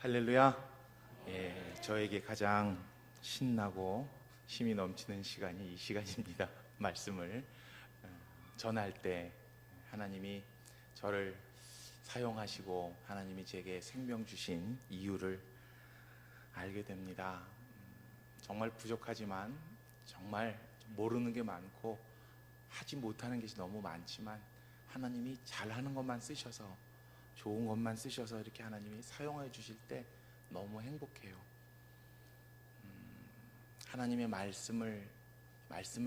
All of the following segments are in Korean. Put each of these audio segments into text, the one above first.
할렐루야. 저에게 가장 신나고 힘이 넘치는 시간이 이 시간입니다. 말씀을 전할 때 하나님이 저를 사용하시고 하나님이 제게 생명 주신 이유를 알게 됩니다. 정말 부족하지만 정말 모르는 게 많고 하지 못하는 것이 너무 많지만 하나님이 잘하는 것만 쓰셔서, 좋은 것만 쓰셔서 이렇게 하나님이 사용해 주실 때 너무 행복해요. 하나님의 말씀을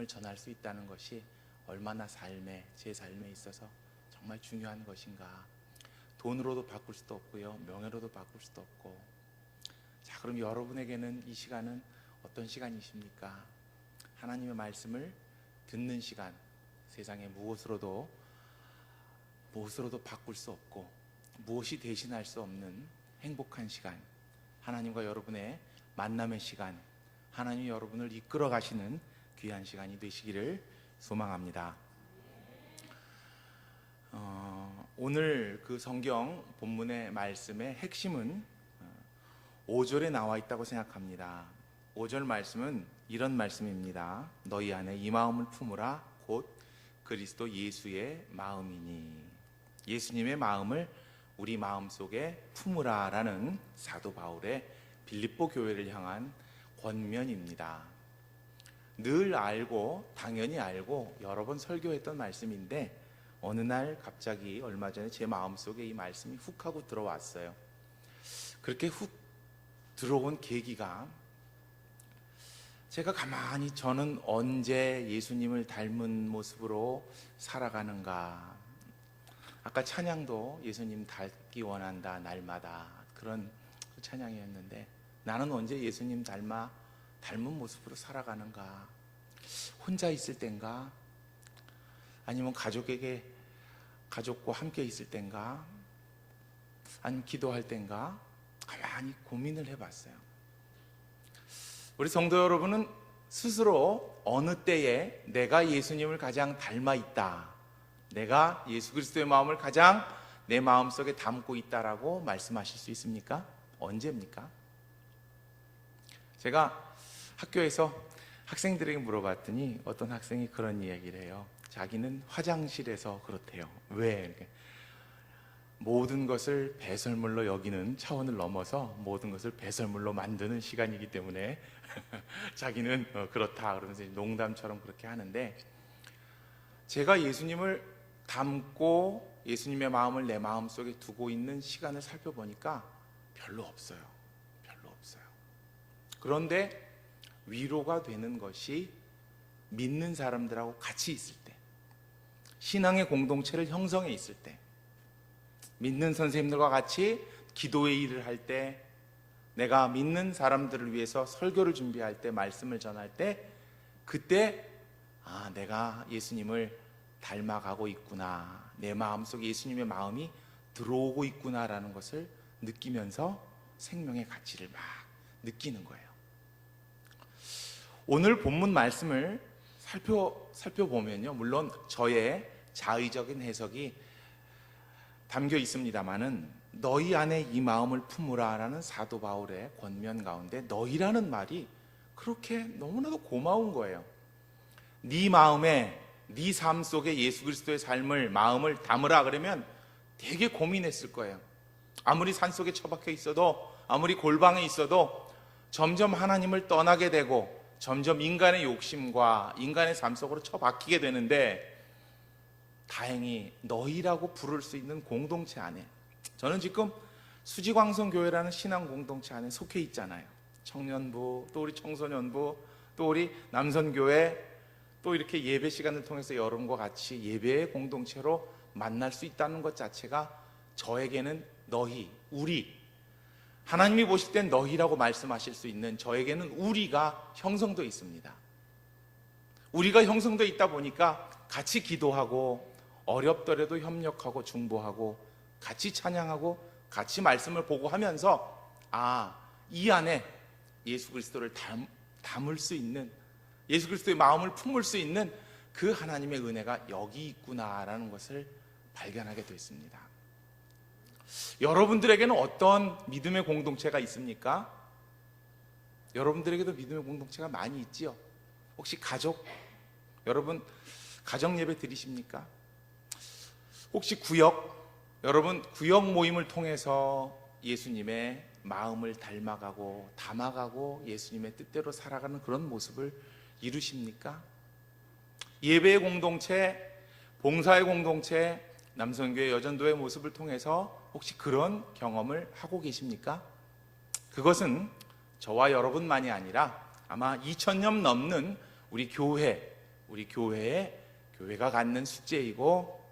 전할 수 있다는 것이 얼마나 제 삶에 있어서 정말 중요한 것인가. 돈으로도 바꿀 수도 없고요, 명예로도 바꿀 수도 없고. 자, 그럼 여러분에게는 이 시간은 어떤 시간이십니까? 하나님의 말씀을 듣는 시간, 세상에 무엇으로도 바꿀 수 없고 무엇이 대신할 수 없는 행복한 시간, 하나님과 여러분의 만남의 시간, 하나님이 여러분을 이끌어 가시는 귀한 시간이 되시기를 소망합니다. 오늘 그 성경 본문의 말씀의 핵심은 5절에 나와 있다고 생각합니다. 5절 말씀은 이런 말씀입니다. 너희 안에 이 마음을 품으라 곧 그리스도 예수의 마음이니. 예수님의 마음을 우리 마음속에 품으라 라는 사도 바울의 빌립보 교회를 향한 권면입니다. 늘 알고 당연히 알고 여러 번 설교했던 말씀인데 어느 날 갑자기 얼마 전에 제 마음속에 이 말씀이 훅 하고 들어왔어요. 그렇게 훅 들어온 계기가, 제가 가만히 저는 언제 예수님을 닮은 모습으로 살아가는가. 아까 찬양도 예수님 닮기 원한다 날마다, 그런 찬양이었는데 나는 언제 예수님 닮은 모습으로 살아가는가. 혼자 있을 땐가, 아니면 가족과 함께 있을 땐가, 아니면 기도할 땐가, 가만히 고민을 해봤어요. 우리 성도 여러분은 스스로 어느 때에 내가 예수님을 가장 닮아 있다, 내가 예수 그리스도의 마음을 가장 내 마음속에 담고 있다라고 말씀하실 수 있습니까? 언제입니까? 제가 학교에서 학생들에게 물어봤더니 어떤 학생이 그런 이야기를 해요. 자기는 화장실에서 그렇대요. 왜? 모든 것을 배설물로 여기는 차원을 넘어서 모든 것을 배설물로 만드는 시간이기 때문에 자기는 그렇다 그러면서 농담처럼 그렇게 하는데, 제가 예수님을 닮고 예수님의 마음을 내 마음속에 두고 있는 시간을 살펴보니까 별로 없어요. 그런데 위로가 되는 것이 믿는 사람들하고 같이 있을 때, 신앙의 공동체를 형성해 있을 때, 믿는 선생님들과 같이 기도의 일을 할 때, 내가 믿는 사람들을 위해서 설교를 준비할 때, 말씀을 전할 때, 그때 내가 예수님을 닮아가고 있구나, 내 마음속에 예수님의 마음이 들어오고 있구나라는 것을 느끼면서 생명의 가치를 막 느끼는 거예요. 오늘 본문 말씀을 살펴보면요, 물론 저의 자의적인 해석이 담겨 있습니다마는 너희 안에 이 마음을 품으라 라는 사도 바울의 권면 가운데 너희라는 말이 그렇게 너무나도 고마운 거예요. 네 마음에, 네 삶 속에 예수 그리스도의 마음을 담으라 그러면 되게 고민했을 거예요. 아무리 산속에 처박혀 있어도, 아무리 골방에 있어도 점점 하나님을 떠나게 되고 점점 인간의 욕심과 인간의 삶 속으로 처박히게 되는데, 다행히 너희라고 부를 수 있는 공동체 안에, 저는 지금 수지광성교회라는 신앙 공동체 안에 속해 있잖아요. 청년부, 또 우리 청소년부, 또 우리 남선교회, 또 이렇게 예배 시간을 통해서 여러분과 같이 예배의 공동체로 만날 수 있다는 것 자체가 저에게는 너희, 우리, 하나님이 보실 땐 너희라고 말씀하실 수 있는 저에게는 우리가 형성되어 있습니다. 우리가 형성되어 있다 보니까 같이 기도하고 어렵더라도 협력하고 중보하고 같이 찬양하고 같이 말씀을 보고 하면서 이 안에 예수 그리스도를 담을 수 있는, 예수 그리스도의 마음을 품을 수 있는 그 하나님의 은혜가 여기 있구나라는 것을 발견하게 됐습니다. 여러분들에게는 어떤 믿음의 공동체가 있습니까? 여러분들에게도 믿음의 공동체가 많이 있지요. 혹시 가족, 여러분 가정 예배 드리십니까? 혹시 구역, 여러분 구역 모임을 통해서 예수님의 마음을 닮아가고 담아가고 예수님의 뜻대로 살아가는 그런 모습을 이루십니까? 예배의 공동체, 봉사의 공동체, 남성교회 여전도의 모습을 통해서 혹시 그런 경험을 하고 계십니까? 그것은 저와 여러분만이 아니라 아마 2000년 넘는 우리 교회가 갖는 숙제이고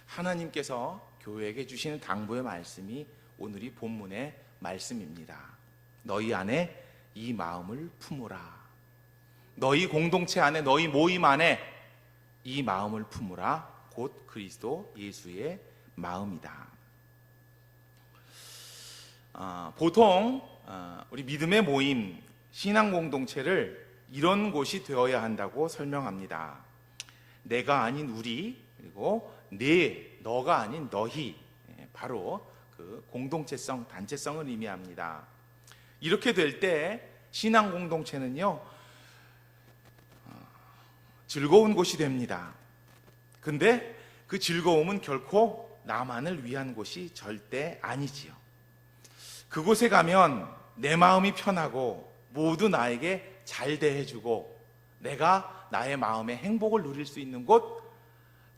하나님께서 교회에게 주시는 당부의 말씀이 오늘 이 본문의 말씀입니다. 너희 안에 이 마음을 품으라. 너희 공동체 안에, 너희 모임 안에 이 마음을 품으라. 곧 그리스도 예수의 마음이다. 보통 우리 믿음의 모임, 신앙 공동체를 이런 곳이 되어야 한다고 설명합니다. 내가 아닌 우리, 그리고 너가 아닌 너희, 바로 그 공동체성, 단체성을 의미합니다. 이렇게 될 때 신앙 공동체는요, 즐거운 곳이 됩니다. 근데 그 즐거움은 결코 나만을 위한 곳이 절대 아니지요. 그곳에 가면 내 마음이 편하고 모두 나에게 잘 대해주고 내가 나의 마음의 행복을 누릴 수 있는 곳,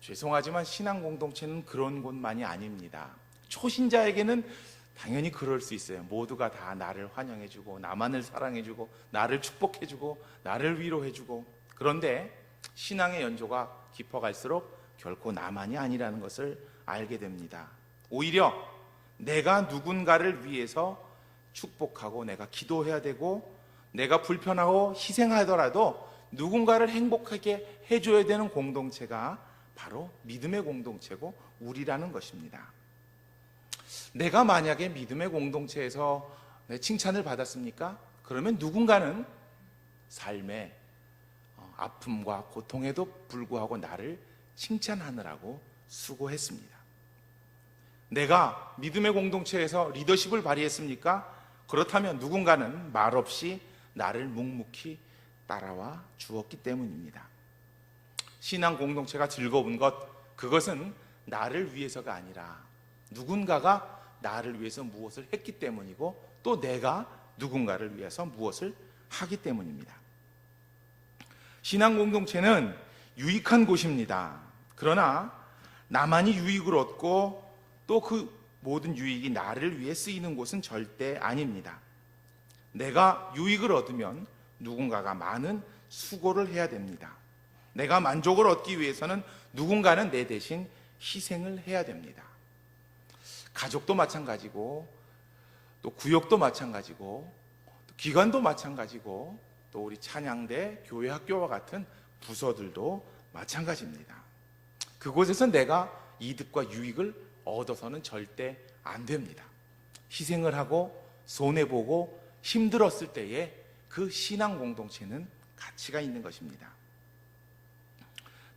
죄송하지만 신앙 공동체는 그런 곳만이 아닙니다. 초신자에게는 당연히 그럴 수 있어요. 모두가 다 나를 환영해주고 나만을 사랑해주고 나를 축복해주고 나를 위로해주고, 그런데 신앙의 연조가 깊어갈수록 결코 나만이 아니라는 것을 알게 됩니다. 오히려 내가 누군가를 위해서 축복하고 내가 기도해야 되고 내가 불편하고 희생하더라도 누군가를 행복하게 해줘야 되는 공동체가 바로 믿음의 공동체고 우리라는 것입니다. 내가 만약에 믿음의 공동체에서 칭찬을 받았습니까? 그러면 누군가는 삶의 아픔과 고통에도 불구하고 나를 칭찬하느라고 수고했습니다. 내가 믿음의 공동체에서 리더십을 발휘했습니까? 그렇다면 누군가는 말없이 나를 묵묵히 따라와 주었기 때문입니다. 신앙 공동체가 즐거운 것, 그것은 나를 위해서가 아니라 누군가가 나를 위해서 무엇을 했기 때문이고 또 내가 누군가를 위해서 무엇을 하기 때문입니다. 신앙 공동체는 유익한 곳입니다. 그러나 나만이 유익을 얻고 또 그 모든 유익이 나를 위해 쓰이는 곳은 절대 아닙니다. 내가 유익을 얻으면 누군가가 많은 수고를 해야 됩니다. 내가 만족을 얻기 위해서는 누군가는 내 대신 희생을 해야 됩니다. 가족도 마찬가지고 또 구역도 마찬가지고 또 기관도 마찬가지고 또 우리 찬양대, 교회 학교와 같은 부서들도 마찬가지입니다. 그곳에서 내가 이득과 유익을 얻어서는 절대 안 됩니다. 희생을 하고 손해보고 힘들었을 때에 그 신앙 공동체는 가치가 있는 것입니다.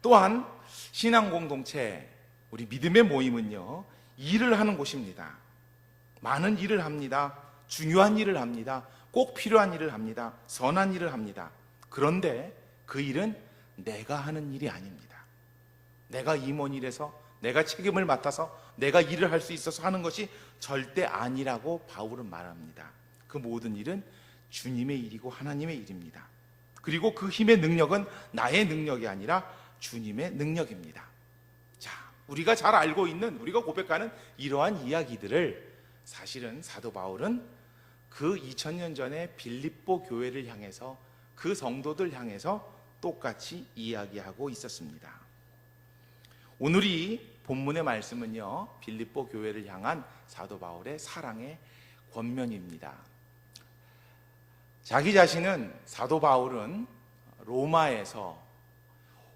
또한 신앙 공동체, 우리 믿음의 모임은요, 일을 하는 곳입니다. 많은 일을 합니다. 중요한 일을 합니다. 꼭 필요한 일을 합니다. 선한 일을 합니다. 그런데 그 일은 내가 하는 일이 아닙니다. 내가 임원일에서 내가 책임을 맡아서 내가 일을 할 수 있어서 하는 것이 절대 아니라고 바울은 말합니다. 그 모든 일은 주님의 일이고 하나님의 일입니다. 그리고 그 힘의 능력은 나의 능력이 아니라 주님의 능력입니다. 자, 우리가 잘 알고 있는, 우리가 고백하는 이러한 이야기들을 사실은 사도 바울은 그 2000년 전에 빌립보 교회를 향해서, 그 성도들 향해서 똑같이 이야기하고 있었습니다. 오늘이 본문의 말씀은요, 빌립보 교회를 향한 사도 바울의 사랑의 권면입니다. 자기 자신은, 사도 바울은 로마에서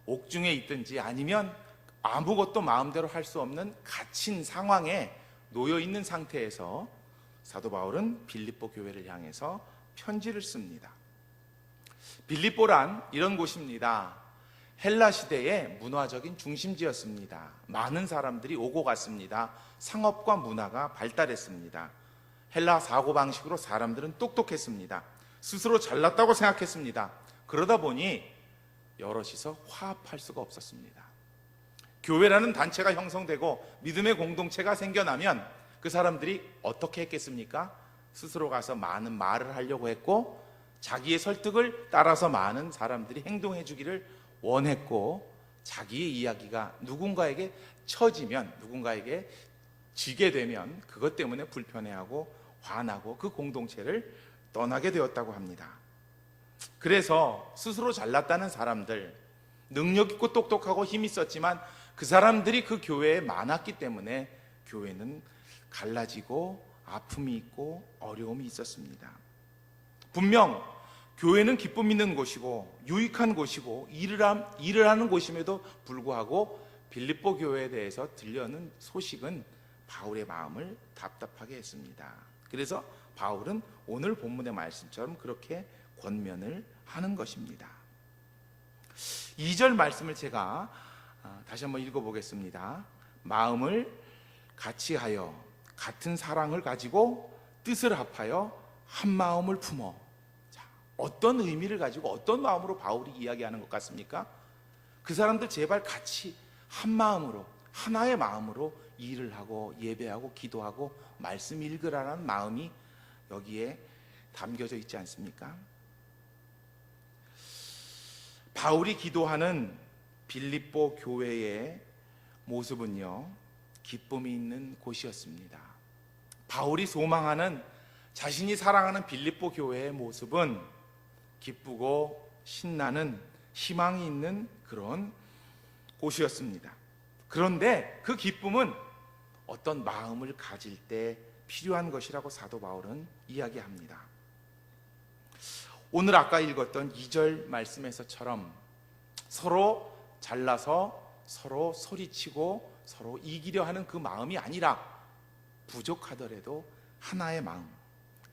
옥중에 있든지 아니면 아무것도 마음대로 할 수 없는 갇힌 상황에 놓여 있는 상태에서 사도 바울은 빌립보 교회를 향해서 편지를 씁니다. 빌립보란 이런 곳입니다. 헬라 시대의 문화적인 중심지였습니다. 많은 사람들이 오고 갔습니다. 상업과 문화가 발달했습니다. 헬라 사고방식으로 사람들은 똑똑했습니다. 스스로 잘났다고 생각했습니다. 그러다 보니 여럿이서 화합할 수가 없었습니다. 교회라는 단체가 형성되고 믿음의 공동체가 생겨나면 그 사람들이 어떻게 했겠습니까? 스스로 가서 많은 말을 하려고 했고, 자기의 설득을 따라서 많은 사람들이 행동해 주기를 원했고, 자기의 이야기가 누군가에게 처지면, 누군가에게 지게 되면 그것 때문에 불편해하고 화나고 그 공동체를 떠나게 되었다고 합니다. 그래서 스스로 잘났다는 사람들, 능력 있고 똑똑하고 힘 있었지만 그 사람들이 그 교회에 많았기 때문에 교회는 갈라지고 아픔이 있고 어려움이 있었습니다. 분명 교회는 기쁨 있는 곳이고 유익한 곳이고 일을 하는 곳임에도 불구하고 빌립보 교회에 대해서 들려오는 소식은 바울의 마음을 답답하게 했습니다. 그래서 바울은 오늘 본문의 말씀처럼 그렇게 권면을 하는 것입니다. 2절 말씀을 제가 다시 한번 읽어보겠습니다. 마음을 같이 하여 같은 사랑을 가지고 뜻을 합하여 한 마음을 품어. 자, 어떤 의미를 가지고 어떤 마음으로 바울이 이야기하는 것 같습니까? 그 사람들 제발 같이 한 마음으로, 하나의 마음으로 일을 하고 예배하고 기도하고 말씀 읽으라는 마음이 여기에 담겨져 있지 않습니까? 바울이 기도하는 빌립보 교회의 모습은요, 기쁨이 있는 곳이었습니다. 바울이 소망하는, 자신이 사랑하는 빌립보 교회의 모습은 기쁘고 신나는 희망이 있는 그런 곳이었습니다. 그런데 그 기쁨은 어떤 마음을 가질 때 필요한 것이라고 사도 바울은 이야기합니다. 오늘 아까 읽었던 2절 말씀에서처럼 서로 잘나서 서로 소리치고 서로 이기려 하는 그 마음이 아니라 부족하더라도 하나의 마음,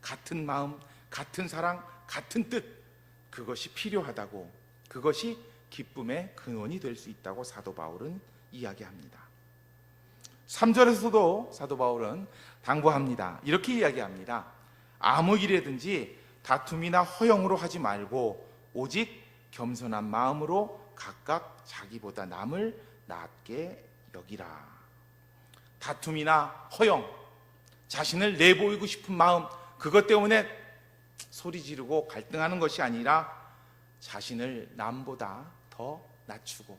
같은 사랑, 같은 뜻, 그것이 필요하다고, 그것이 기쁨의 근원이 될 수 있다고 사도 바울은 이야기합니다. 3절에서도 사도 바울은 당부합니다. 이렇게 이야기합니다. 아무 일이든지 다툼이나 허영으로 하지 말고 오직 겸손한 마음으로 각각 자기보다 남을 낫게 여기라. 다툼이나 허영, 자신을 내보이고 싶은 마음, 그것 때문에 소리 지르고 갈등하는 것이 아니라 자신을 남보다 더 낮추고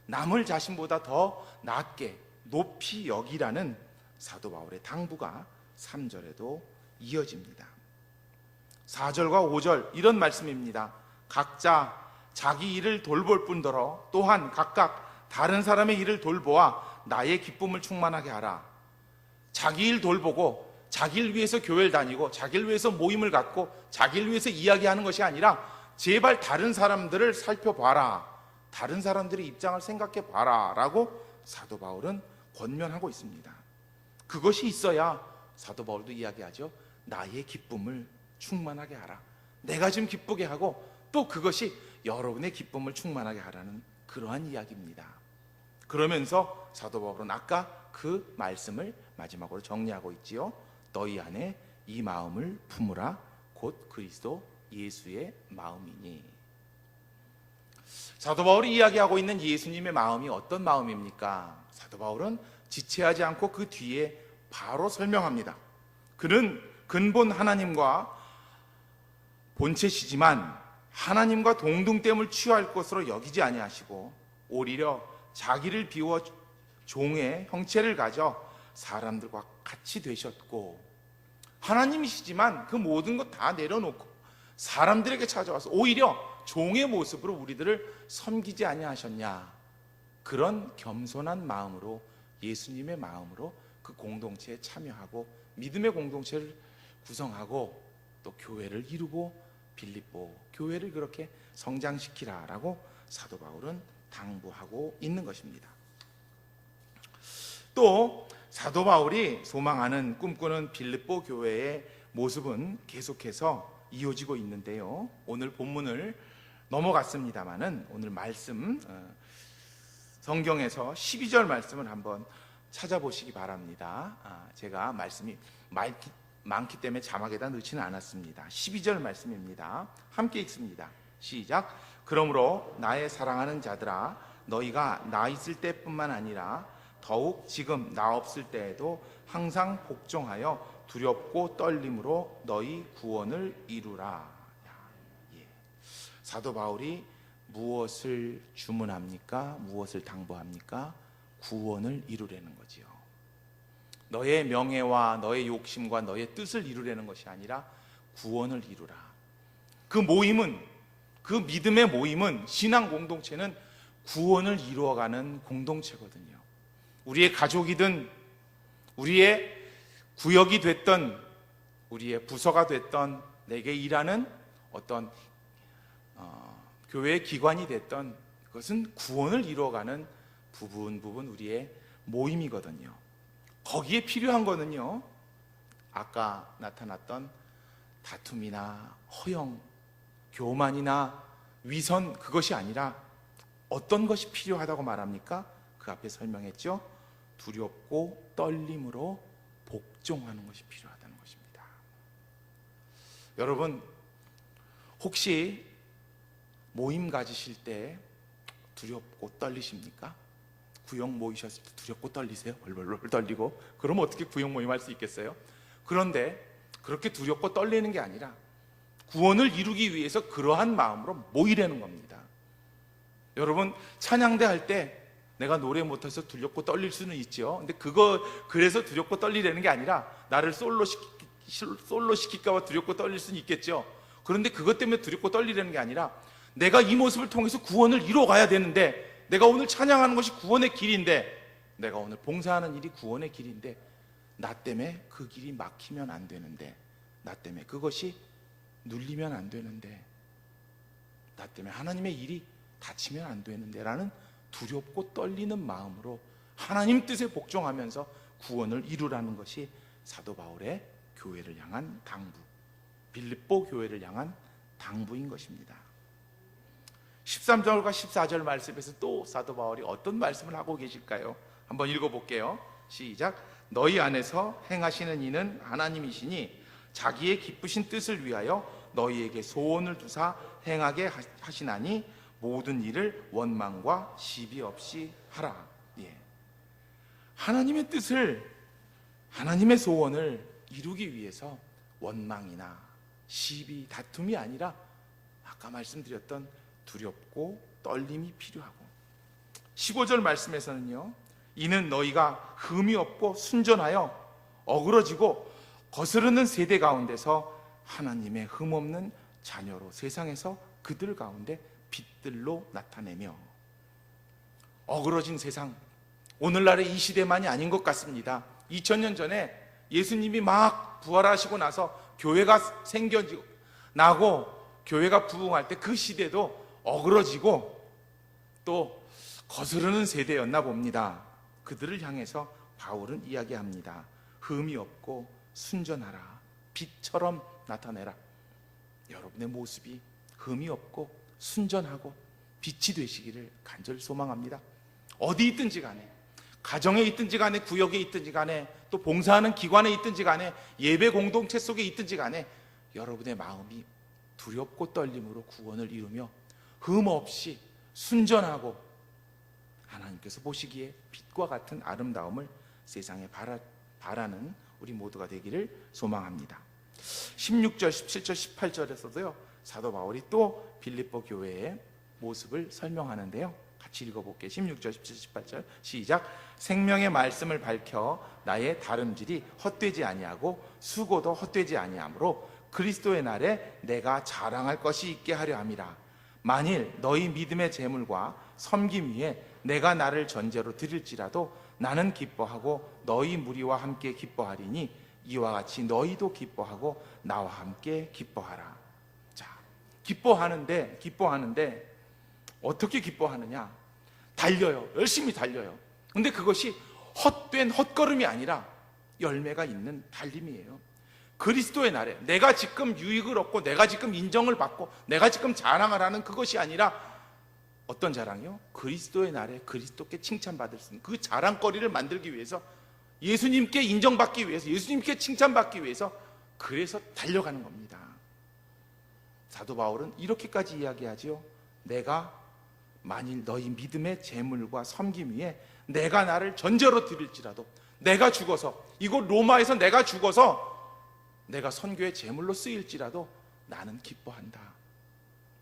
남을 자신보다 더 낮게 높이 여기라는 사도 바울의 당부가 3절에도 이어집니다. 4절과 5절 이런 말씀입니다. 각자 자기 일을 돌볼 뿐더러 또한 각각 다른 사람의 일을 돌보아 나의 기쁨을 충만하게 하라. 자기 일 돌보고 자기를 위해서 교회를 다니고 자기를 위해서 모임을 갖고 자기를 위해서 이야기하는 것이 아니라 제발 다른 사람들을 살펴봐라, 다른 사람들의 입장을 생각해 봐라 라고 사도 바울은 권면하고 있습니다. 그것이 있어야 사도 바울도 이야기하죠. 나의 기쁨을 충만하게 하라. 내가 좀 기쁘게 하고 또 그것이 여러분의 기쁨을 충만하게 하라는 그러한 이야기입니다. 그러면서 사도 바울은 아까 그 말씀을 마지막으로 정리하고 있지요. 너희 안에 이 마음을 품으라. 곧 그리스도 예수의 마음이니. 사도 바울이 이야기하고 있는 예수님의 마음이 어떤 마음입니까? 사도 바울은 지체하지 않고 그 뒤에 바로 설명합니다. 그는 근본 하나님과 본체시지만 하나님과 동등됨을 취할 것으로 여기지 아니하시고 오히려 자기를 비워 종의 형체를 가져 사람들과 같이 되셨고, 하나님이시지만 그 모든 것 다 내려놓고 사람들에게 찾아와서 오히려 종의 모습으로 우리들을 섬기지 아니하셨냐. 그런 겸손한 마음으로, 예수님의 마음으로 그 공동체에 참여하고 믿음의 공동체를 구성하고 또 교회를 이루고 빌립보 교회를 그렇게 성장시키라라고 사도 바울은 당부하고 있는 것입니다. 또 사도 바울이 소망하는, 꿈꾸는 빌립보 교회의 모습은 계속해서 이어지고 있는데요. 오늘 본문을 넘어갔습니다마는 오늘 말씀 성경에서 12절 말씀을 한번 찾아보시기 바랍니다. 제가 말씀이 많기 때문에 자막에다 넣지는 않았습니다. 12절 말씀입니다. 함께 읽습니다. 시작. 그러므로 나의 사랑하는 자들아, 너희가 나 있을 때뿐만 아니라 더욱 지금 나 없을 때에도 항상 복종하여 두렵고 떨림으로 너희 구원을 이루라. 사도 바울이 무엇을 주문합니까? 무엇을 당부합니까? 구원을 이루려는 거지요. 너의 명예와 너의 욕심과 너의 뜻을 이루려는 것이 아니라 구원을 이루라. 그 모임은, 그 믿음의 모임은, 신앙 공동체는 구원을 이루어가는 공동체거든요. 우리의 가족이든 우리의 구역이 됐던 우리의 부서가 됐던 내게 일하는 어떤 교회의 기관이 됐던 그것은 구원을 이루어가는 부분 우리의 모임이거든요. 거기에 필요한 거는요, 아까 나타났던 다툼이나 허영, 교만이나 위선, 그것이 아니라 어떤 것이 필요하다고 말합니까? 그 앞에 설명했죠. 두렵고 떨림으로 복종하는 것이 필요하다는 것입니다. 여러분, 혹시 모임 가지실 때 두렵고 떨리십니까? 구역 모이셨을 때 두렵고 떨리세요? 벌벌 떨리고. 그럼 어떻게 구역 모임 할 수 있겠어요? 그런데 그렇게 두렵고 떨리는 게 아니라 구원을 이루기 위해서 그러한 마음으로 모이려는 겁니다. 여러분, 찬양대 할 때 내가 노래 못해서 두렵고 떨릴 수는 있죠. 근데 그래서 두렵고 떨리려는 게 아니라 나를 솔로 시킬까 봐 두렵고 떨릴 수는 있겠죠. 그런데 그것 때문에 두렵고 떨리려는 게 아니라 내가 이 모습을 통해서 구원을 이루어가야 되는데, 내가 오늘 찬양하는 것이 구원의 길인데, 내가 오늘 봉사하는 일이 구원의 길인데, 나 때문에 그 길이 막히면 안 되는데, 나 때문에 그것이 눌리면 안 되는데, 나 때문에 하나님의 일이 닫히면 안 되는데 라는 두렵고 떨리는 마음으로 하나님 뜻에 복종하면서 구원을 이루라는 것이 사도 바울의 교회를 향한 당부, 빌립보 교회를 향한 당부인 것입니다. 13절과 14절 말씀에서 또 사도 바울이 어떤 말씀을 하고 계실까요? 한번 읽어볼게요. 시작. 너희 안에서 행하시는 이는 하나님이시니 자기의 기쁘신 뜻을 위하여 너희에게 소원을 두사 행하게 하시나니 모든 일을 원망과 시비 없이 하라. 하나님의 뜻을, 하나님의 소원을 이루기 위해서 원망이나 시비, 다툼이 아니라 아까 말씀드렸던 두렵고 떨림이 필요하고, 15절 말씀에서는요, 이는 너희가 흠이 없고 순전하여 어그러지고 거스르는 세대 가운데서 하나님의 흠없는 자녀로 세상에서 그들 가운데 빛들로 나타내며. 어그러진 세상, 오늘날의 이 시대만이 아닌 것 같습니다. 2000년 전에 예수님이 막 부활하시고 나서 교회가 생겨나고 교회가 부흥할 때 그 시대도 어그러지고 또 거스르는 세대였나 봅니다. 그들을 향해서 바울은 이야기합니다. 흠이 없고 순전하라. 빛처럼 나타내라. 여러분의 모습이 흠이 없고 순전하고 빛이 되시기를 간절히 소망합니다. 어디 있든지 간에, 가정에 있든지 간에, 구역에 있든지 간에, 또 봉사하는 기관에 있든지 간에, 예배 공동체 속에 있든지 간에 여러분의 마음이 두렵고 떨림으로 구원을 이루며 흠 없이 순전하고 하나님께서 보시기에 빛과 같은 아름다움을 세상에 바라는 우리 모두가 되기를 소망합니다. 16절, 17절, 18절에서도요, 사도 바울이 또 빌립보 교회의 모습을 설명하는데요. 같이 읽어볼게요. 16절, 17절, 18절 시작. 생명의 말씀을 밝혀 나의 다름질이 헛되지 아니하고 수고도 헛되지 아니하므로 그리스도의 날에 내가 자랑할 것이 있게 하려 함이라. 만일 너희 믿음의 재물과 섬김 위에 내가 나를 전제로 드릴지라도 나는 기뻐하고 너희 무리와 함께 기뻐하리니 이와 같이 너희도 기뻐하고 나와 함께 기뻐하라. 자, 기뻐하는데 어떻게 기뻐하느냐? 달려요. 열심히 달려요. 근데 그것이 헛된 헛걸음이 아니라 열매가 있는 달림이에요. 그리스도의 날에 내가 지금 유익을 얻고 내가 지금 인정을 받고 내가 지금 자랑을 하는 그것이 아니라 어떤 자랑이요? 그리스도의 날에 그리스도께 칭찬받을 수 있는 그 자랑거리를 만들기 위해서, 예수님께 인정받기 위해서, 예수님께 칭찬받기 위해서, 그래서 달려가는 겁니다. 사도 바울은 이렇게까지 이야기하지요. 내가 만일 너희 믿음의 재물과 섬김 위에 내가 나를 전제로 드릴지라도, 내가 죽어서, 이곳 로마에서 내가 죽어서 내가 선교의 제물로 쓰일지라도 나는 기뻐한다.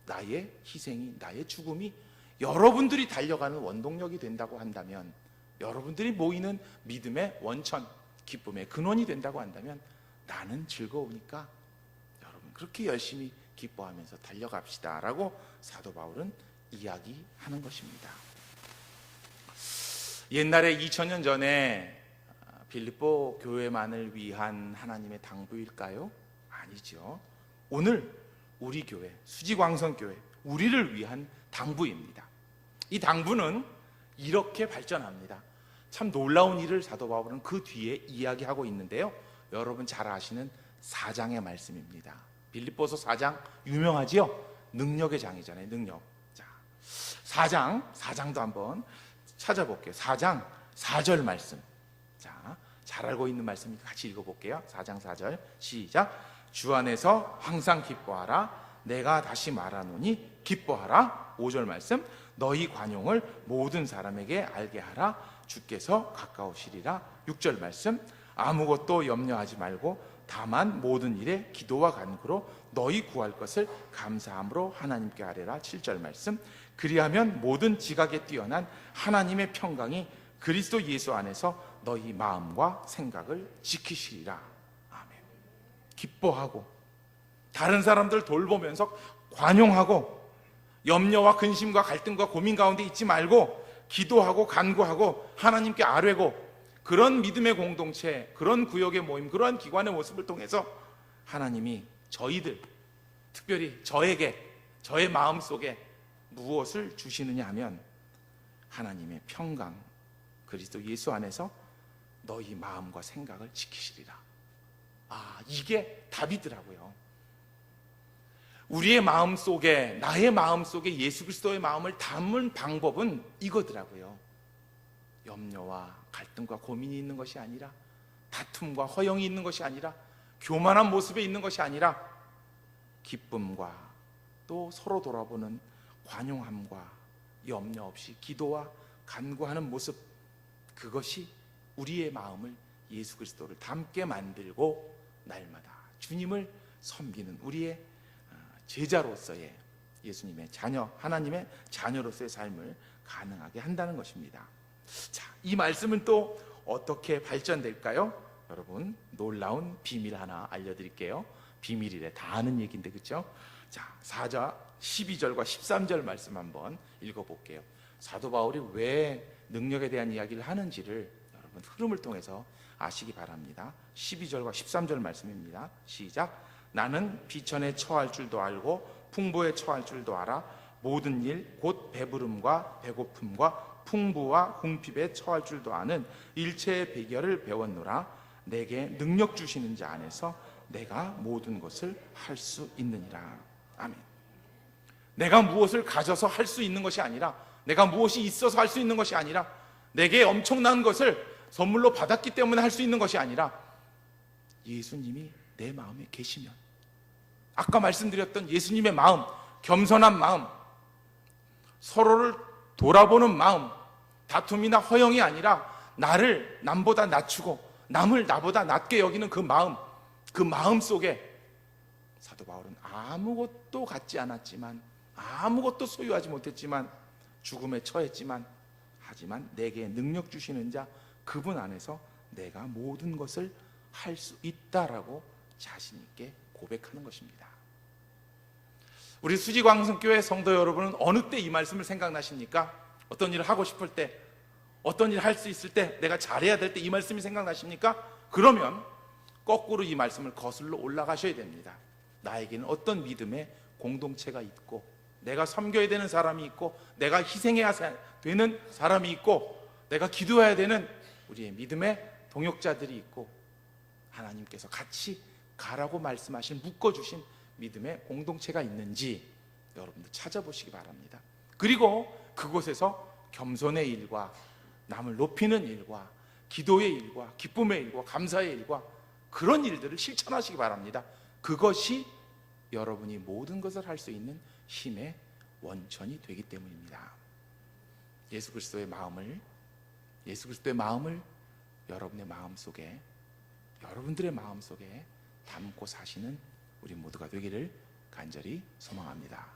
나의 희생이, 나의 죽음이 여러분들이 달려가는 원동력이 된다고 한다면, 여러분들이 모이는 믿음의 원천, 기쁨의 근원이 된다고 한다면 나는 즐거우니까 여러분 그렇게 열심히 기뻐하면서 달려갑시다 라고 사도 바울은 이야기하는 것입니다. 옛날에 2000년 전에 빌립보 교회만을 위한 하나님의 당부일까요? 아니죠. 오늘 우리 교회, 수지광성교회, 우리를 위한 당부입니다. 이 당부는 이렇게 발전합니다. 참 놀라운 일을 사도 바울은 그 뒤에 이야기하고 있는데요, 여러분 잘 아시는 4장의 말씀입니다. 빌립보서 4장 유명하지요? 능력의 장이잖아요. 능력. 자, 4장도 한번 찾아볼게요. 4장 4절 말씀. 자, 잘 알고 있는 말씀이니까 같이 읽어볼게요. 4장 4절 시작. 주 안에서 항상 기뻐하라. 내가 다시 말하노니 기뻐하라. 5절 말씀. 너희 관용을 모든 사람에게 알게 하라. 주께서 가까우시리라. 6절 말씀. 아무것도 염려하지 말고 다만 모든 일에 기도와 간구로 너희 구할 것을 감사함으로 하나님께 아뢰라. 7절 말씀. 그리하면 모든 지각에 뛰어난 하나님의 평강이 그리스도 예수 안에서 너희 마음과 생각을 지키시리라. 아멘. 기뻐하고 다른 사람들 돌보면서 관용하고 염려와 근심과 갈등과 고민 가운데 있지 말고 기도하고 간구하고 하나님께 아뢰고, 그런 믿음의 공동체, 그런 구역의 모임, 그러한 기관의 모습을 통해서 하나님이 저희들, 특별히 저에게, 저의 마음속에 무엇을 주시느냐 하면 하나님의 평강, 그리스도 예수 안에서 너희 마음과 생각을 지키시리라. 이게 답이더라고요. 우리의 마음속에, 나의 마음속에 예수 그리스도의 마음을 담은 방법은 이거더라고요. 염려와 갈등과 고민이 있는 것이 아니라, 다툼과 허영이 있는 것이 아니라, 교만한 모습에 있는 것이 아니라, 기쁨과 또 서로 돌아보는 관용함과 염려 없이 기도와 간구하는 모습, 그것이 우리의 마음을 예수 그리스도를 닮게 만들고 날마다 주님을 섬기는 우리의 제자로서의, 예수님의 자녀, 하나님의 자녀로서의 삶을 가능하게 한다는 것입니다. 자, 이 말씀은 또 어떻게 발전될까요? 여러분, 놀라운 비밀 하나 알려드릴게요. 비밀이래, 다 아는 얘기인데, 그렇죠? 자, 4절 12절과 13절 말씀 한번 읽어볼게요. 사도 바울이 왜 능력에 대한 이야기를 하는지를 여러분 흐름을 통해서 아시기 바랍니다. 12절과 13절 말씀입니다. 시작. 나는 비천에 처할 줄도 알고 풍부에 처할 줄도 알아. 모든 일 곧 배부름과 배고픔과 풍부와 궁핍에 처할 줄도 아는 일체의 비결을 배웠노라. 내게 능력 주시는 자 안에서 내가 모든 것을 할 수 있느니라. 아멘. 내가 무엇을 가져서 할 수 있는 것이 아니라, 내가 무엇이 있어서 할 수 있는 것이 아니라, 내게 엄청난 것을 선물로 받았기 때문에 할 수 있는 것이 아니라, 예수님이 내 마음에 계시면, 아까 말씀드렸던 예수님의 마음, 겸손한 마음, 서로를 돌아보는 마음, 다툼이나 허영이 아니라 나를 남보다 낮추고 남을 나보다 낮게 여기는 그 마음 속에 사도 바울은 아무것도 갖지 않았지만, 아무것도 소유하지 못했지만, 죽음에 처했지만, 하지만 내게 능력 주시는 자, 그분 안에서 내가 모든 것을 할 수 있다라고 자신 있게 고백하는 것입니다. 우리 수지광성교회 성도 여러분은 어느 때 이 말씀을 생각나십니까? 어떤 일을 하고 싶을 때, 어떤 일을 할 수 있을 때, 내가 잘해야 될 때 이 말씀이 생각나십니까? 그러면 거꾸로 이 말씀을 거슬러 올라가셔야 됩니다. 나에게는 어떤 믿음의 공동체가 있고, 내가 섬겨야 되는 사람이 있고, 내가 희생해야 되는 사람이 있고, 내가 기도해야 되는 우리의 믿음의 동역자들이 있고, 하나님께서 같이 가라고 말씀하신 묶어주신 믿음의 공동체가 있는지 여러분들 찾아보시기 바랍니다. 그리고 그곳에서 겸손의 일과 남을 높이는 일과 기도의 일과 기쁨의 일과 감사의 일과 그런 일들을 실천하시기 바랍니다. 그것이 여러분이 모든 것을 할 수 있는 힘의 원천이 되기 때문입니다. 예수 그리스도의 마음을 여러분의 마음 속에, 여러분들의 마음 속에 담고 사시는 우리 모두가 되기를 간절히 소망합니다.